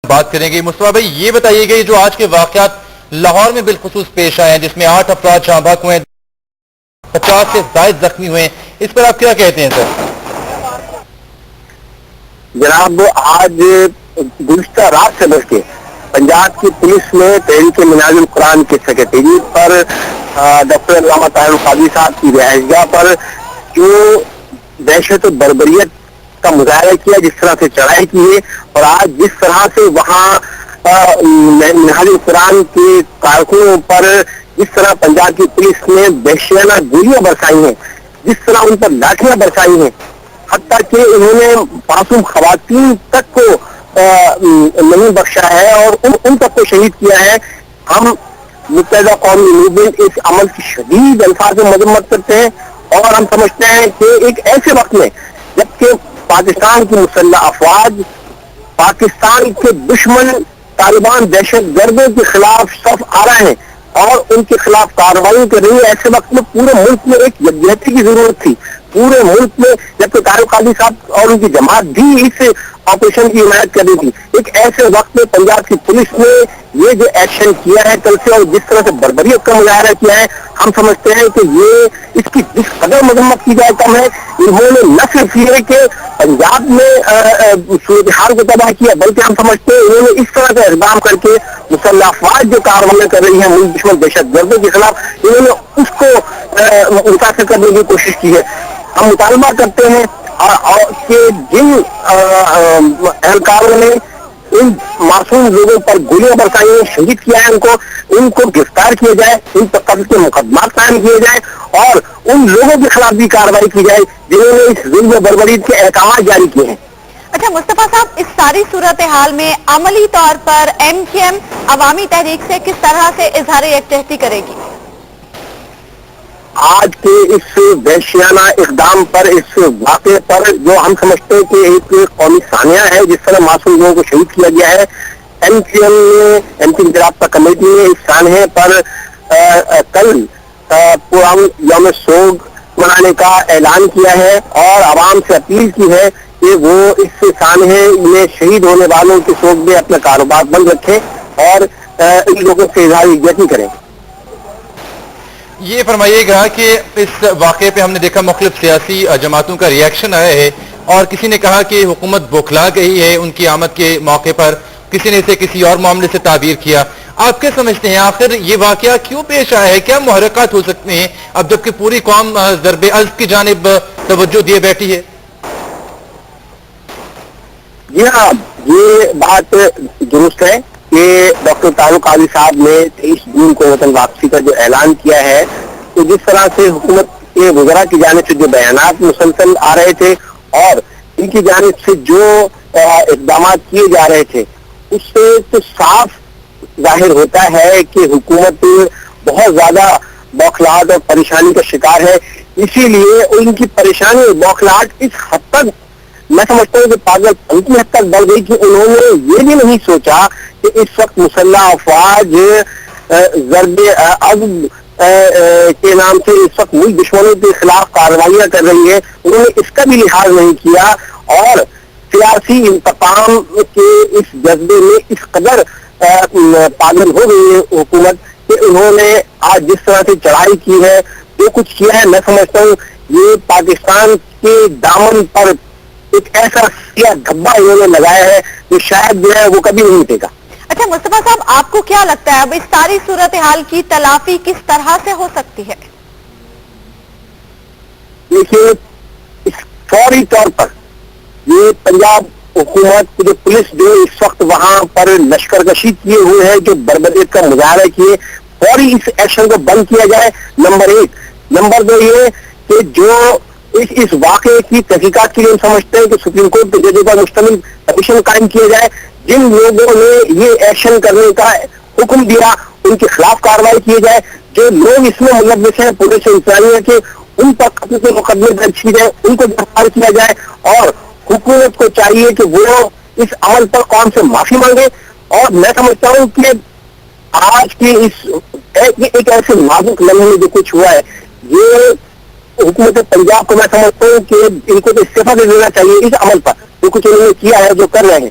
بات کریں گے۔ مصطفیٰ بھائی یہ بتائیے گا جو آج کے واقعات لاہور میں بالخصوص پیش آئے ہیں جس میں 8 افراد جاں بحق ہوئے، 50 سے زائد زخمی ہوئے، اس پر آپ کیا کہتے ہیں سر؟ جناب آج گزشتہ رات سے بڑھ کے پنجاب کی پولیس نے تحریک منہاج القرآن کے سیکرٹری پر ڈاکٹر علامہ طاہر القادری صاحب کی رہائش گاہ پر جو دہشت و بربریت کا مظاہرہ کیا، جس طرح سے چڑھائی کی ہے، اور آج جس طرح سے وہاں منہاج القرآن کے کارکنوں پر جس طرح پنجاب کی پولیس نے وحشیانہ گولیاں برسائی ہیں، جس طرح ان پر لاٹھیاں برسائی ہیں، حتیٰ کہ انہوں نے معصوم خواتین تک کو نہیں بخشا ہے اور ان تک کو شہید کیا ہے۔ ہم متحدہ قومی موومنٹ اس عمل کی شدید الفاظ میں مذمت کرتے ہیں اور ہم سمجھتے ہیں کہ ایک ایسے وقت میں جبکہ پاکستان کی مسلح افواج پاکستان کے دشمن طالبان دہشت گردوں کے خلاف صف آ رہے ہیں اور ان کے خلاف کارروائی کر رہی ہے، ایسے وقت میں پورے ملک میں ایک یکجہتی کی ضرورت تھی۔ پورے ملک میں جبکہ طاہر القادری صاحب اور ان کی جماعت بھی اس آپریشن کی حمایت کر رہی تھی، ایک ایسے وقت میں پنجاب کی پولیس نے یہ جو ایکشن کیا ہے کل سے اور جس طرح سے بربریت کا مظاہرہ کیا ہے، ہم سمجھتے ہیں کہ یہ اس کی جس قدر مذمت کی جائے کم ہے۔ انہوں نے نہ صرف یہ کہ پنجاب میں صورتحال کو تباہ کیا بلکہ ہم سمجھتے ہیں انہوں نے اس طرح کا اقدام کر کے مسلح افواج جو کارروائیاں کر رہی ہیں ملک دشمن دہشت گردوں کے خلاف، انہوں نے اس کو متاثر کرنے کی کوشش کی ہے۔ ہم مطالبہ کرتے ہیں کہ جن اہلکاروں نے ان معصوم لوگوں پر گولیاں برسائی ہیں، شہید کیا ہے، ان کو گرفتار کیا جائے، ان پر قتل کے مقدمات قائم کیے جائیں اور ان لوگوں کے خلاف بھی کارروائی کی جائے جنہوں نے اس ظلم و بربریت کے احکامات جاری کیے ہیں۔ اچھا مصطفیٰ صاحب، اس ساری صورتحال میں عملی طور پر ایم کیو ایم عوامی تحریک سے کس طرح سے اظہار یکجہتی کرے گی؟ آج کے اس وحشیانہ اقدام پر، اس واقعے پر جو ہم سمجھتے ہیں کہ ایک قومی سانحہ ہے، جس طرح معصوم لوگوں کو شہید کیا گیا ہے، ایم کیو ایم نے، ایم کیو رابطہ کمیٹی نے اس سانحے پر کل پرامن یوم سوگ منانے کا اعلان کیا ہے اور عوام سے اپیل کی ہے کہ وہ اس سانحے میں شہید ہونے والوں کے سوگ میں اپنا کاروبار بند رکھیں اور ان لوگوں سے اظہار یکجہتی کریں۔ یہ فرمائیے گا کہ اس واقعے پہ ہم نے دیکھا مختلف سیاسی جماعتوں کا ریاکشن آیا ہے اور کسی نے کہا کہ حکومت بوکھلا گئی ہے ان کی آمد کے موقع پر، کسی نے اسے کسی اور معاملے سے تعبیر کیا۔ آپ کیا سمجھتے ہیں آخر یہ واقعہ کیوں پیش آیا ہے؟ کیا محرکات ہو سکتے ہیں اب جبکہ پوری قوم ضرب الف کی جانب توجہ دیے بیٹھی ہے؟ جی ہاں، یہ بات درست ہے کہ ڈاکٹر طاہر القادری صاحب نے 23 جون کو وطن واپسی کا جو اعلان کیا ہے، تو جس طرح سے حکومت کے وزراء کی جانب سے جو بیانات مسلسل آ رہے تھے اور ان کی جانب سے جو اقدامات کیے جا رہے تھے، اس سے تو صاف ظاہر ہوتا ہے کہ حکومت بہت زیادہ بوکھلاہٹ اور پریشانی کا شکار ہے۔ اسی لیے ان کی پریشانی اور بوکھلاہٹ اس حد تک میں سمجھتا ہوں کہ پاگل پن کی حد تک بڑھ گئی کہ انہوں نے یہ بھی نہیں سوچا کہ اس وقت مسلح افواج ضرب عضب کے نام سے اس وقت ملک دشمنوں کے خلاف کارروائیاں کر رہی ہے، انہوں نے اس کا بھی لحاظ نہیں کیا اور سیاسی انتقام کے اس جذبے میں اس قدر پاگل ہو گئی ہے حکومت کہ انہوں نے آج جس طرح سے چڑھائی کی ہے، جو کچھ کیا ہے، میں سمجھتا ہوں یہ پاکستان کے دامن پر ایک ایسا سیاہ دھبا انہوں نے لگایا ہے جو شاید جو ہے وہ کبھی نہیں مٹے گا۔ اچھا مصطفیٰ صاحب، آپ کو کیا لگتا ہے اب اس ساری صورتحال کی تلافی کس طرح سے ہو سکتی ہے؟ دیکھیے، فوری طور پر یہ پنجاب حکومت جو پولیس جو اس وقت وہاں پر لشکر کشی کیے ہوئے ہے، جو بربریت کا مظاہرہ کیے، فوری اس ایکشن کو بند کیا جائے، نمبر 1۔ نمبر 2 یہ کہ جو اس واقعے کی تحقیقات کے لیے ہم سمجھتے ہیں کہ سپریم کورٹ کے ججوں پر مشتمل کمیشن قائم کیا جائے، جن لوگوں نے یہ ایکشن کرنے کا حکم دیا ان کے خلاف کارروائی کی جائے، جو لوگ اس میں ملوث ہیں پورے سے انسانیہ کے ان پر قتل کے مقدمے درج کیے جائے، ان کو گرفتار کیا جائے اور حکومت کو چاہیے کہ وہ اس عمل پر قوم سے معافی مانگے۔ اور میں سمجھتا ہوں کہ آج کے اس ایک ایسے نازک لمحے میں جو کچھ ہوا ہے، یہ حکومت پنجاب کو میں سمجھتا ہوں کہ ان کو تو استعفیٰ دے دینا چاہیے اس عمل پر جو کچھ انہوں نے کیا ہے، جو کر رہے ہیں۔